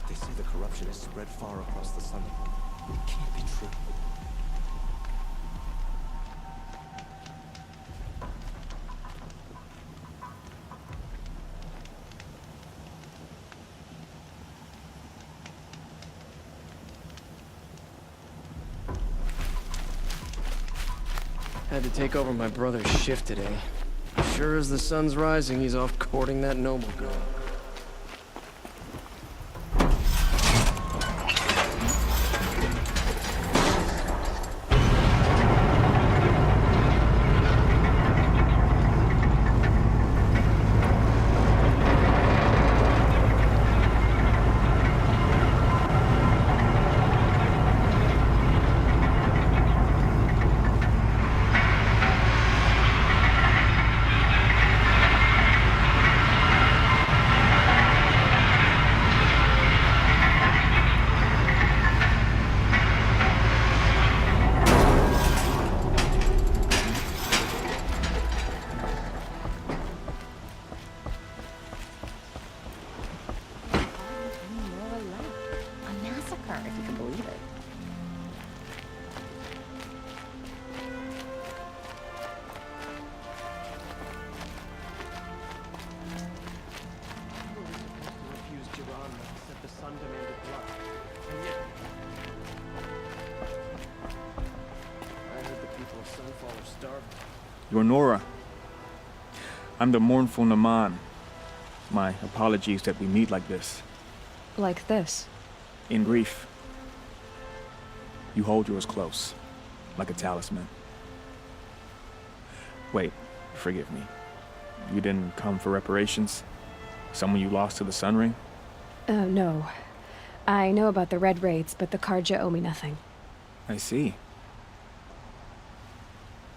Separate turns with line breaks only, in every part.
They say the corruption is spread far across the sun. It can't be true.
Had to take over my brother's shift today. Sure as the sun's rising, he's off courting that noble girl.
You're Nora. I'm the mournful Naman. My apologies that we meet like this.
Like this?
In grief. You hold yours close, like a talisman. Wait, forgive me. You didn't come for reparations? Someone you lost to the Sun Ring?
No. I know about the Red Raids, but the Karja owe me nothing.
I see.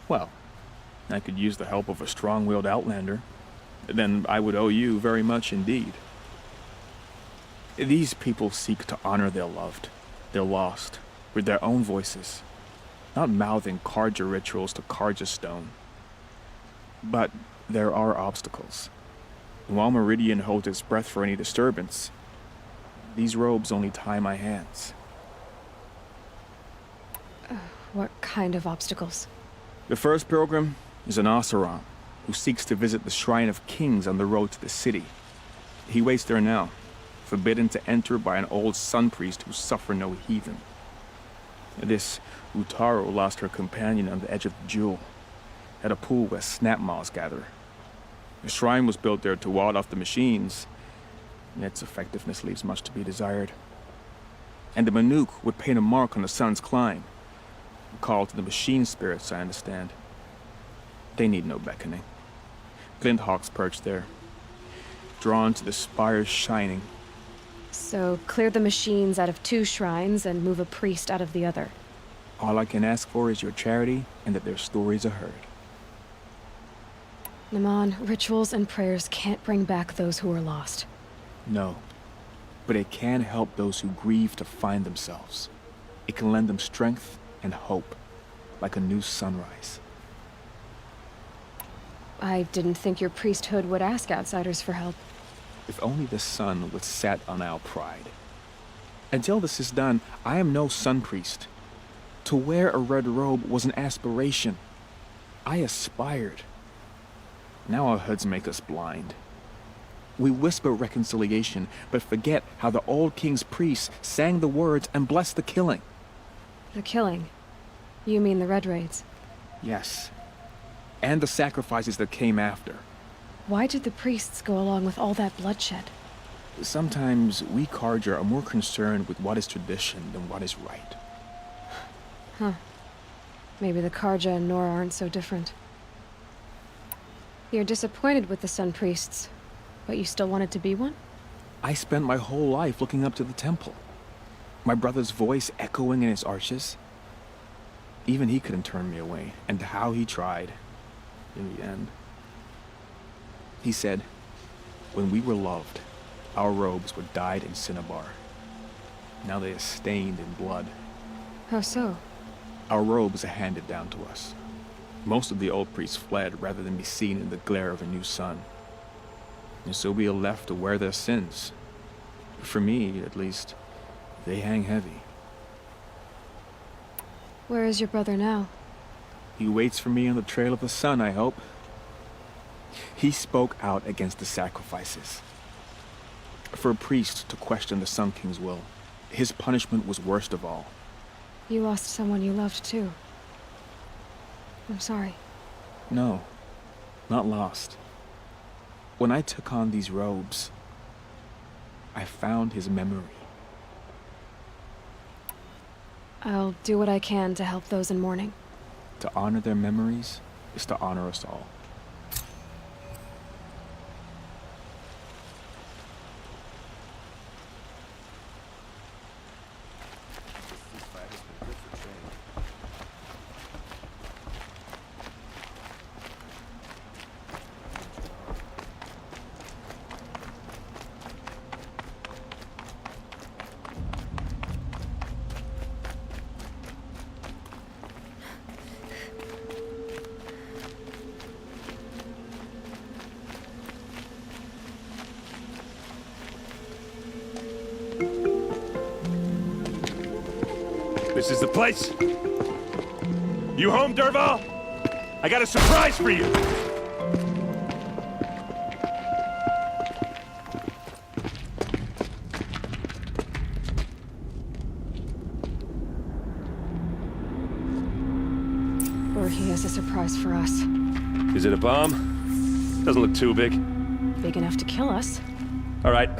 Well, I could use the help of a strong-willed outlander. Then I would owe you very much indeed. These people seek to honor their loved, their lost, with their own voices, not mouthing Karja rituals to Karja stone. But there are obstacles. While Meridian holds its breath for any disturbance, these robes only tie my hands.
What kind of obstacles?
The first pilgrim is an Oseram who seeks to visit the Shrine of Kings on the road to the city. He waits there now, forbidden to enter by an old sun priest who suffer no heathen. This Utaro lost her companion on the edge of the Jewel, at a pool where snap moths gather. The shrine was built there to ward off the machines, and its effectiveness leaves much to be desired. And the Manuk would paint a mark on the sun's climb, a call to the machine spirits, I understand. They need no beckoning. Glint hawks perch there, drawn to the spires shining.
So, clear the machines out of 2 shrines and move a priest out of the other.
All I can ask for is your charity and that their stories are heard.
Naman, rituals and prayers can't bring back those who are lost.
No, but it can help those who grieve to find themselves. It can lend them strength and hope, like a new sunrise.
I didn't think your priesthood would ask outsiders for help.
If only the sun would set on our pride. Until this is done, I am no sun priest. To wear a red robe was an aspiration. I aspired. Now our hoods make us blind. We whisper reconciliation, but forget how the old king's priests sang the words and blessed the killing.
The killing? You mean the Red Raids?
Yes. And the sacrifices that came after.
Why did the priests go along with all that bloodshed?
Sometimes we Karja are more concerned with what is tradition than what is right.
Huh. Maybe the Karja and Nora aren't so different. You're disappointed with the Sun Priests, but you still wanted to be one?
I spent my whole life looking up to the temple. My brother's voice echoing in its arches. Even he couldn't turn me away, and how he tried, in the end. He said, when we were loved, our robes were dyed in cinnabar. Now they are stained in blood.
How so?
Our robes are handed down to us. Most of the old priests fled rather than be seen in the glare of a new sun. And so we are left to wear their sins. For me, at least, they hang heavy.
Where is your brother now?
He waits for me on the trail of the sun, I hope. He spoke out against the sacrifices. For a priest to question the Sun King's will, his punishment was worst of all.
You lost someone you loved too. I'm sorry.
No, not lost. When I took on these robes, I found his memory.
I'll do what I can to help those in mourning.
To honor their memories is to honor us all.
This ceasefire has been good for trade.
This is the place. You home, Derval? I got a surprise for you.
Or he has a surprise for us.
Is it a bomb? Doesn't look too big.
Big enough to kill us.
All right.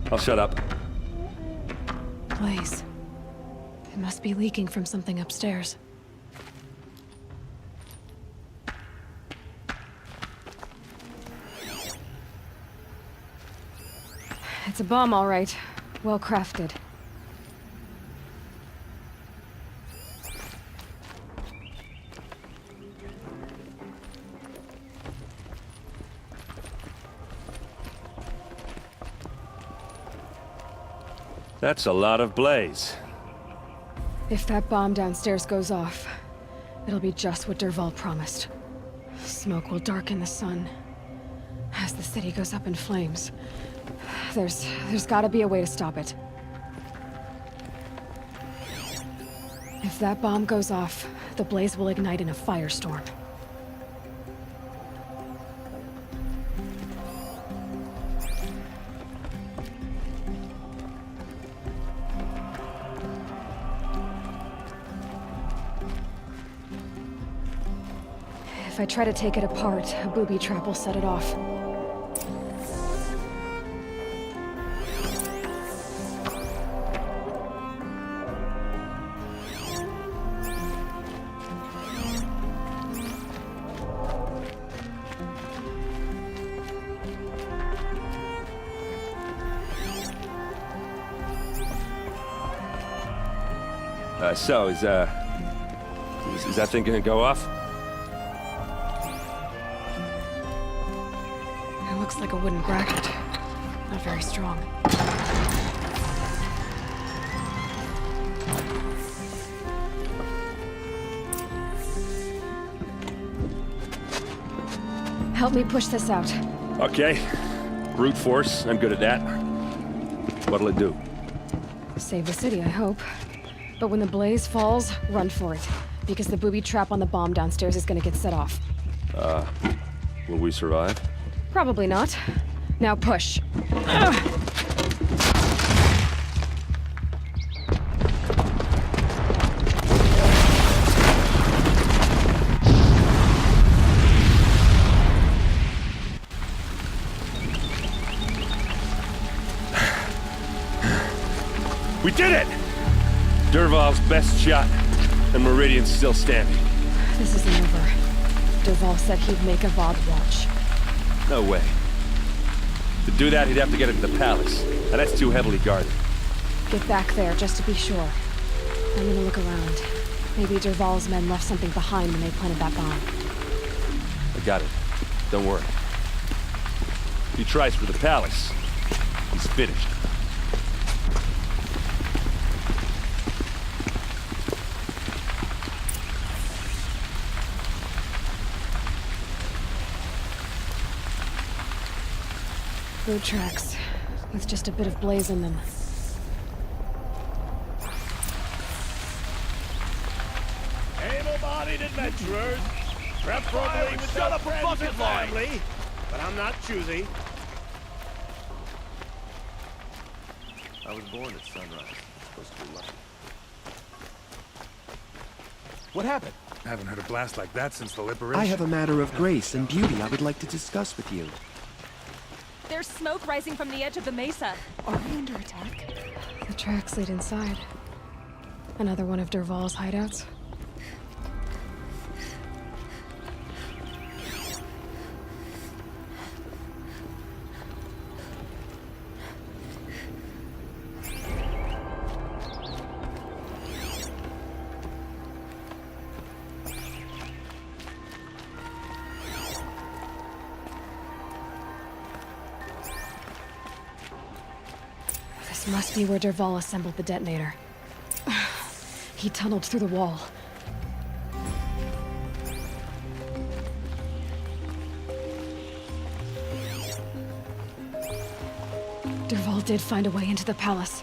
I'll shut up.
Blaze. It must be leaking from something upstairs. It's a bomb, all right. Well crafted.
That's a lot of blaze.
If that bomb downstairs goes off, it'll be just what Derval promised. Smoke will darken the sun as the city goes up in flames. There's gotta be a way to stop it. If that bomb goes off, the blaze will ignite in a firestorm. If I try to take it apart, a booby trap will set it off.
So, is that thing gonna go off?
It looks like a wooden bracket. Not very strong. Help me push this out.
Okay. Brute force, I'm good at that. What'll it do?
Save the city, I hope. But when the blaze falls, run for it. Because the booby trap on the bomb downstairs is gonna get set off.
Will we survive?
Probably not. Now push.
We did it! Derval's best shot, and Meridian's still standing.
This isn't over. Derval said he'd make a VOD watch.
No way. To do that, he'd have to get into the palace, and that's too heavily guarded.
Get back there, just to be sure. I'm gonna look around. Maybe Derval's men left something behind when they planted that bomb.
I got it. Don't worry. If he tries for the palace, he's finished.
Boot tracks. with just a bit of blaze in them.
Able-bodied adventurers, preferably with their friends and family, but I'm not choosy.
I was born at sunrise. Supposed to be lucky.
What happened?
I haven't heard a blast like that since the liberation.
I have a matter of grace and beauty I would like to discuss with you.
There's smoke rising from the edge of the mesa.
Are we under attack? The tracks lead inside. Another one of Dervahl's hideouts? This must be where Dervahl assembled the detonator. He tunneled through the wall. Dervahl did find a way into the palace.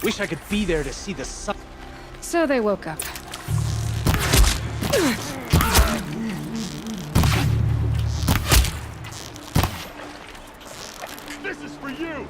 Wish I could be there to see the sun.
So they woke up.
This is for you!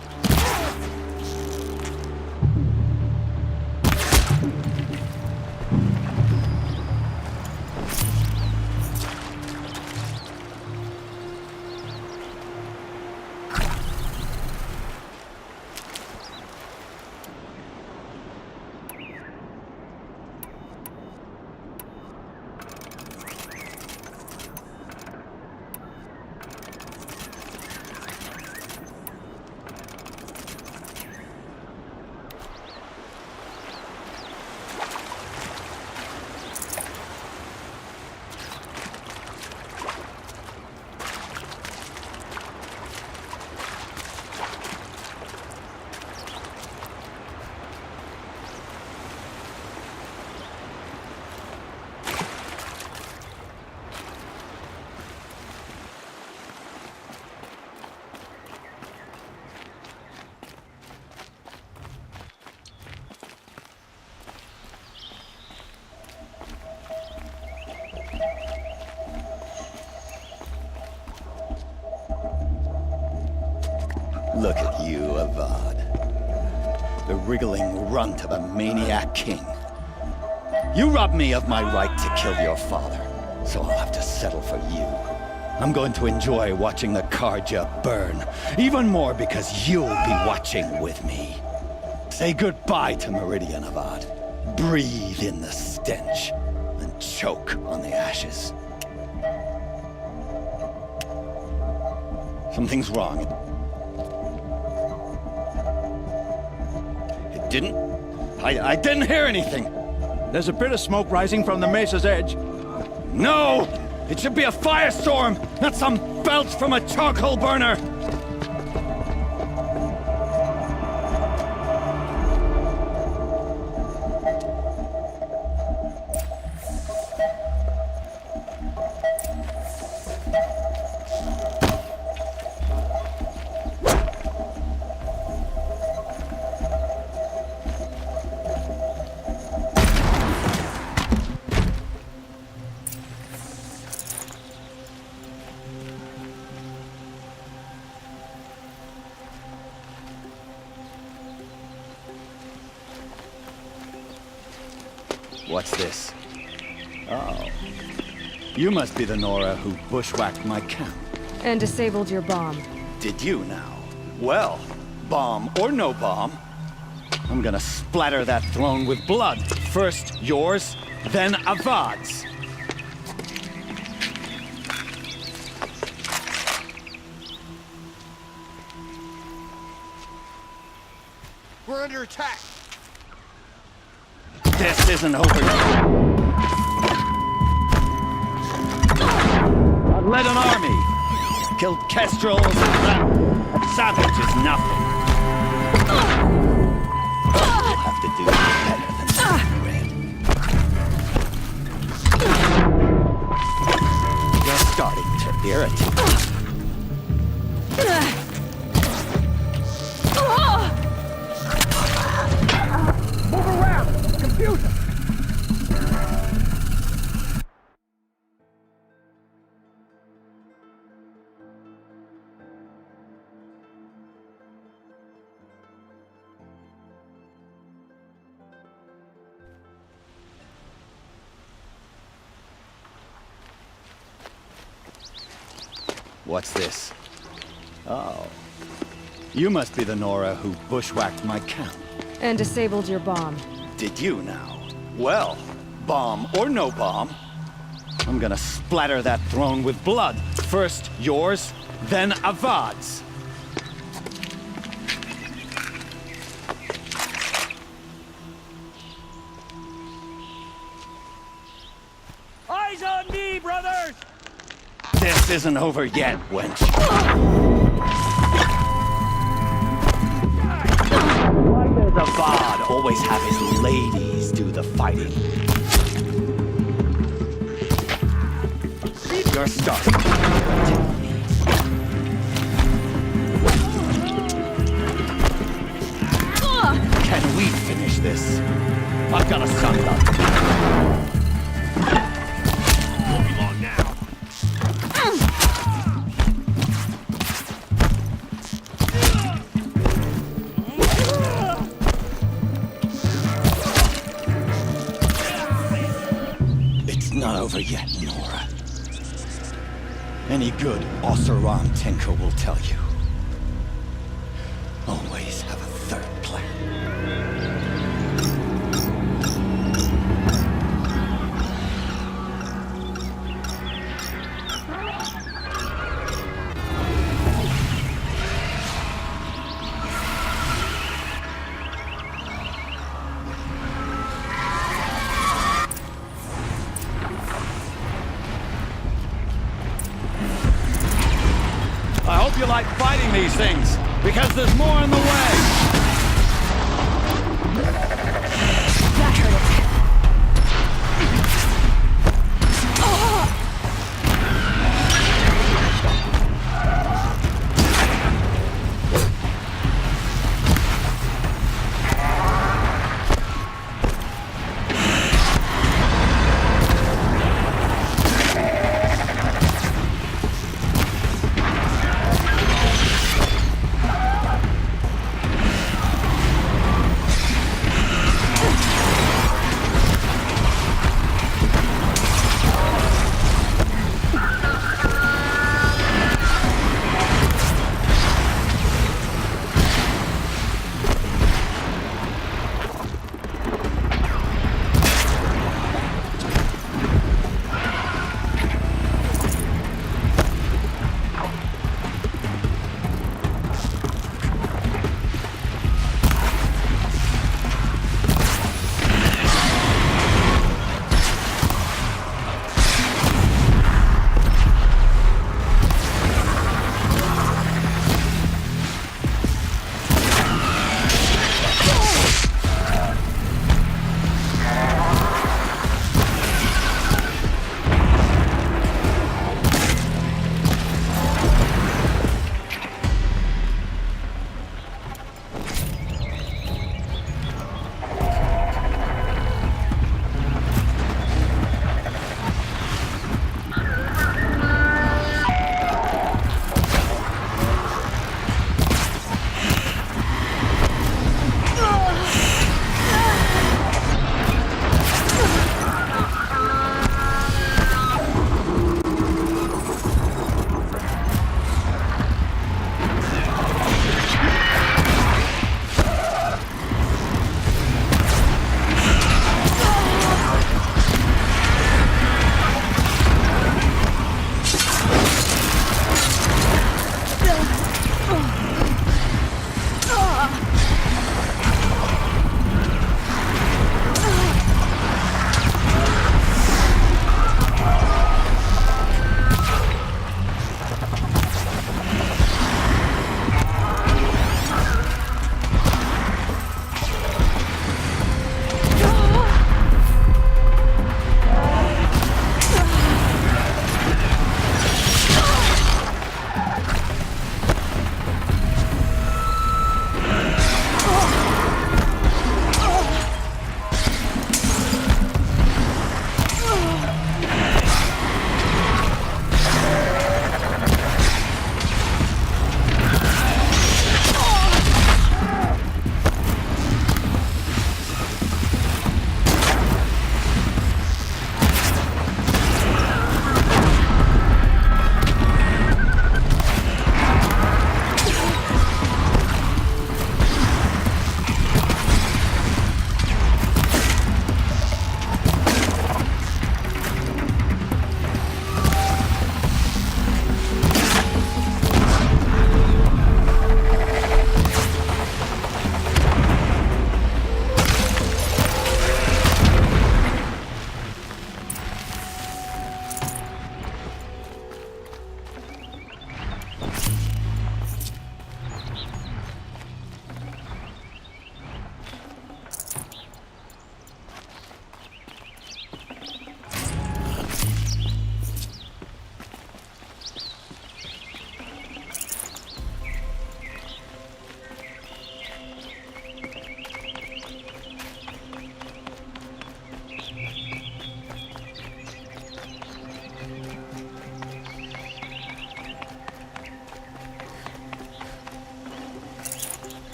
Look at you, Avad. The wriggling runt of a maniac king. You robbed me of my right to kill your father, so I'll have to settle for you. I'm going to enjoy watching the Karja burn, even more because you'll be watching with me. Say goodbye to Meridian, Avad. Breathe in the stench, and choke on the ashes. Something's wrong. It didn't? I didn't hear anything.
There's a bit of smoke rising from the mesa's edge.
No! It should be a firestorm, not some belch from a charcoal burner! What's this? Oh. You must be the Nora who bushwhacked my camp.
And disabled your bomb.
Did you now? Well, bomb or no bomb, I'm gonna splatter that throne with blood. First yours, then Avad's.
We're under attack.
This isn't over yet. I led an army. Killed kestrels. That savage is nothing. You'll have to do better than that, Red. You're starting to irritate.
Move around! Confusion!
What's this? Oh. You must be the Nora who bushwhacked my camp.
And disabled your bomb.
Did you now? Well, bomb or no bomb, I'm gonna splatter that throne with blood. First yours, then Avad's.
Eyes on me, brothers!
This isn't over yet, wench. Why does Avad always have his ladies do the fighting? You're starting to irritate me. Can we finish this? I've got a son up.
Won't be long now.
It's not over yet, Nora. Any good Oseram tinker will tell you. Always have a third plan. I hope you like fighting these things, because there's more in the way.
That hurt it.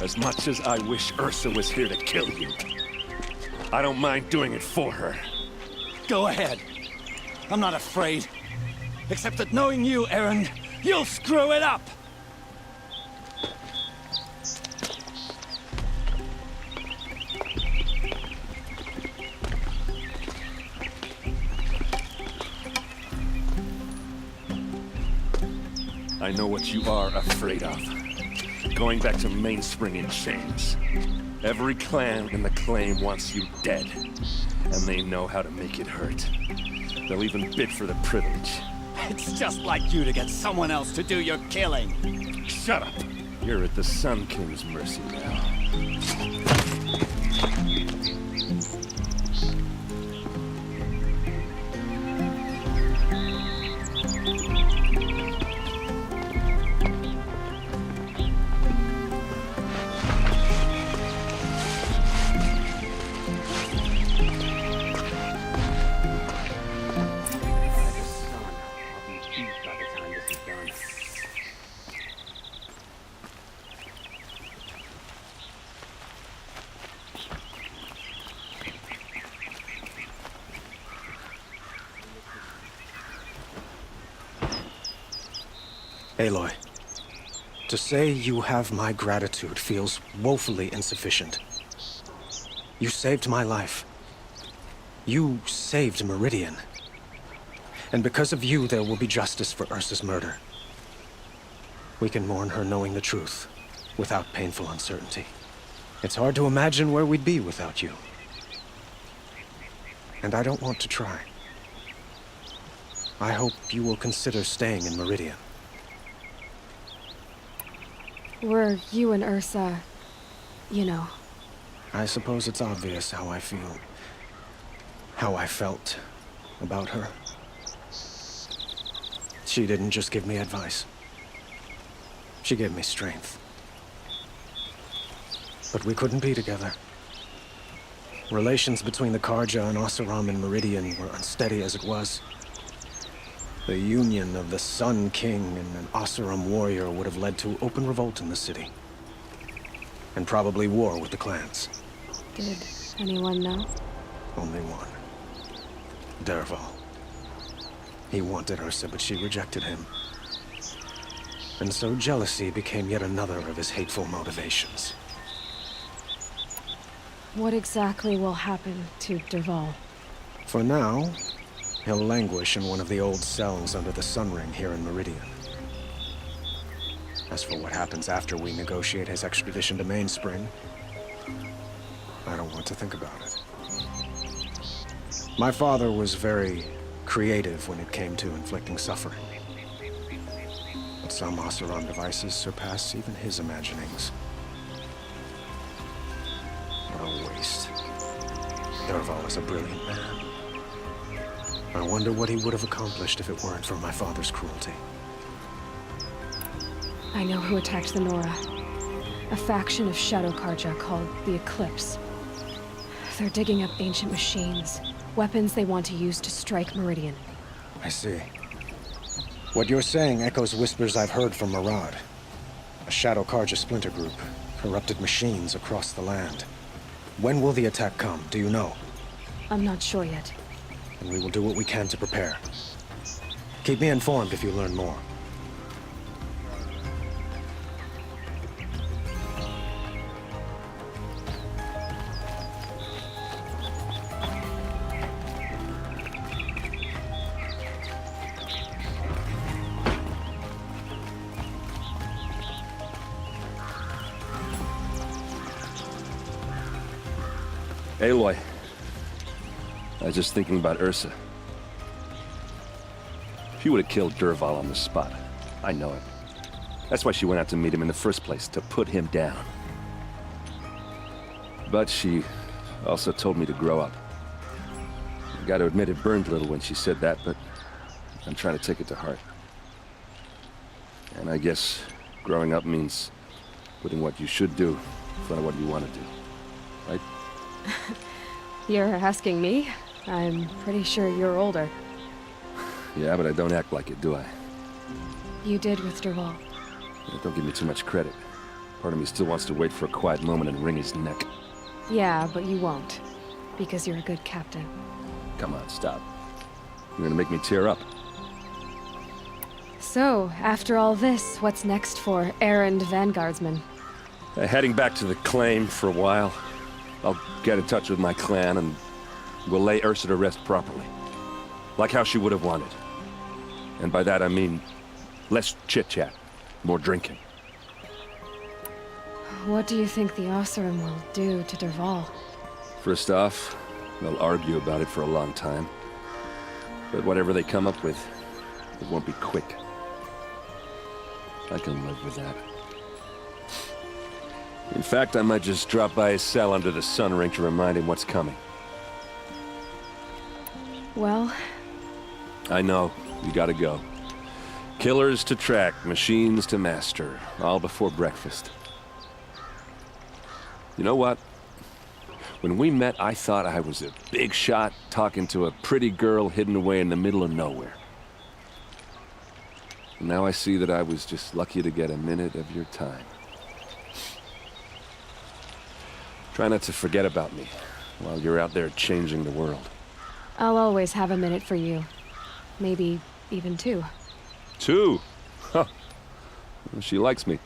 As much as I wish Ursa was here to kill you, I don't mind doing it for her.
Go ahead. I'm not afraid. Except that knowing you, Aaron, you'll screw it up!
I know what you are afraid of. Going back to Mainspring in chains. Every clan in the claim wants you dead. And they know how to make it hurt. They'll even bid for the privilege.
It's just like you to get someone else to do your killing.
Shut up! You're at the Sun King's mercy now.
Aloy, to say you have my gratitude feels woefully insufficient. You saved my life. You saved Meridian. And because of you, there will be justice for Ursa's murder. We can mourn her knowing the truth, without painful uncertainty. It's hard to imagine where we'd be without you. And I don't want to try. I hope you will consider staying in Meridian.
Were you and Ursa, you know?
I suppose it's obvious how I feel. How I felt about her. She didn't just give me advice. She gave me strength. But we couldn't be together. Relations between the Karja and Oseram and Meridian were unsteady as it was. The union of the Sun King and an Oseram warrior would have led to open revolt in the city. And probably war with the clans.
Did anyone know?
Only one. Dervahl. He wanted Ursa, but she rejected him. And so jealousy became yet another of his hateful motivations.
What exactly will happen to Dervahl?
For now, he'll languish in one of the old cells under the Sun Ring here in Meridian. As for what happens after we negotiate his extradition to Mainspring, I don't want to think about it. My father was very creative when it came to inflicting suffering. But some Oseram devices surpass even his imaginings. What a waste. Dervahl is a brilliant man. I wonder what he would have accomplished if it weren't for my father's cruelty.
I know who attacked the Nora. A faction of Shadow Karja called the Eclipse. They're digging up ancient machines, weapons they want to use to strike Meridian.
I see. What you're saying echoes whispers I've heard from Murad. A Shadow Karja splinter group, corrupted machines across the land. When will the attack come, do you know?
I'm not sure yet.
And we will do what we can to prepare. Keep me informed if you learn more.
Aloy. I was just thinking about Ursa. She would have killed Dervahl on the spot. I know it. That's why she went out to meet him in the first place, to put him down. But she also told me to grow up. I gotta admit it burned a little when she said that, but I'm trying to take it to heart. And I guess growing up means putting what you should do in front of what you want to do. Right?
You're asking me? I'm pretty sure you're older.
Yeah, but I don't act like it, do I?
You did with Dervahl.
Don't give me too much credit. Part of me still wants to wait for a quiet moment and wring his neck.
Yeah, but you won't. Because you're a good captain.
Come on, stop. You're gonna make me tear up.
So, after all this, what's next for errand vanguardsman?
Heading back to the claim for a while. I'll get in touch with my clan and we'll lay Ursa to rest properly. Like how she would have wanted. And by that I mean less chit-chat, more drinking.
What do you think the Oseram will do to Dervahl?
First off, they'll argue about it for a long time. But whatever they come up with, it won't be quick. I can live with that. In fact, I might just drop by his cell under the sun ring to remind him what's coming.
Well...
I know. You gotta go. Killers to track, machines to master. All before breakfast. You know what? When we met, I thought I was a big shot talking to a pretty girl hidden away in the middle of nowhere. And now I see that I was just lucky to get a minute of your time. Try not to forget about me while you're out there changing the world.
I'll always have a minute for you. Maybe even 2.
2? Huh. Well, she likes me.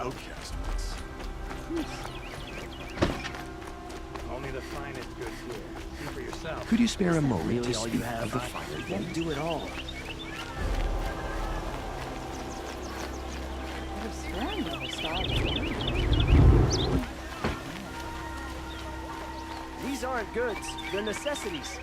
outcast once. Only the finest goods here. See for yourself.
Could you spare a moment to speak of the fire?
Won't do it all. These aren't goods, they're necessities.